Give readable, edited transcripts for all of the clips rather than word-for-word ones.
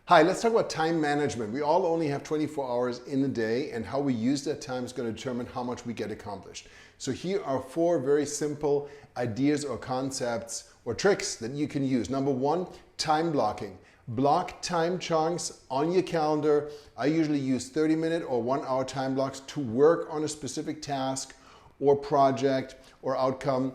Hi, let's talk about time management. We all only have 24 hours in a day, and how we use that time is going to determine how much we get accomplished. So here are 4 very simple ideas or concepts or tricks that you can use. Number 1, time blocking. Block time chunks on your calendar. I usually use 30-minute or 1-hour time blocks to work on a specific task or project or outcome,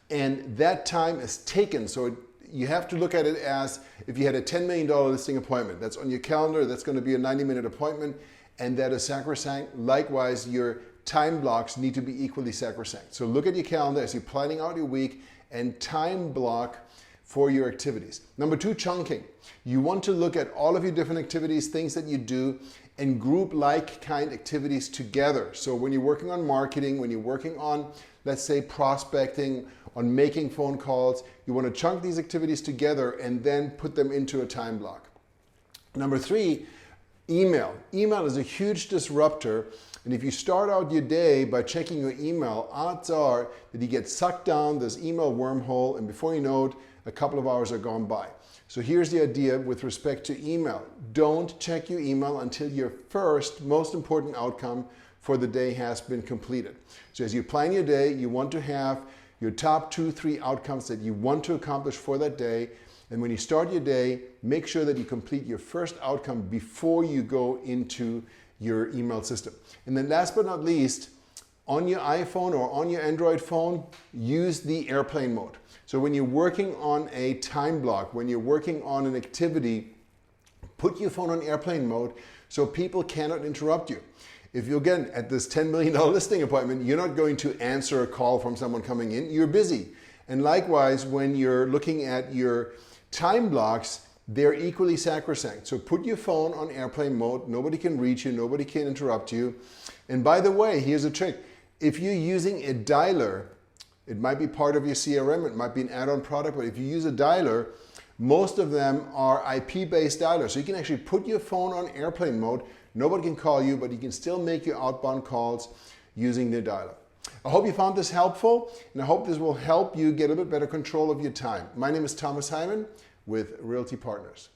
and that time is taken. So you have to look at it as if you had a $10 million listing appointment. That's on your calendar. That's going to be a 90-minute appointment, and that is sacrosanct. Likewise, your time blocks need to be equally sacrosanct. So look at your calendar as you're planning out your week and time block for your activities. Number 2, chunking. You want to look at all of your different activities, things that you do, and group like kind activities together. So when you're working on marketing, when you're working on, let's say, prospecting, on making phone calls, you want to chunk these activities together and then put them into a time block. Number 3, email. Email is a huge disruptor, and if you start out your day by checking your email, odds are that you get sucked down this email wormhole, and before you know it, a couple of hours are gone by. So here's the idea with respect to email. Don't check your email until your first, most important outcome for the day has been completed. So as you plan your day, you want to have your top 2-3 outcomes that you want to accomplish for that day. And when you start your day, make sure that you complete your first outcome before you go into your email system. And then last but not least, on your iPhone or on your Android phone, use the airplane mode. So when you're working on a time block, when you're working on an activity, put your phone on airplane mode so people cannot interrupt you. If you're, again, at this $10 million listing appointment, you're not going to answer a call from someone coming in. You're busy. And likewise, when you're looking at your time blocks, they're equally sacrosanct. So put your phone on airplane mode. Nobody can reach you. Nobody can interrupt you. And by the way, here's a trick. If you're using a dialer, it might be part of your CRM. It might be an add-on product. But if you use a dialer, most of them are IP-based dialers. So you can actually put your phone on airplane mode. Nobody can call you, but you can still make your outbound calls using the dialer. I hope you found this helpful, and I hope this will help you get a bit better control of your time. My name is Thomas Heimann with Realty Partners.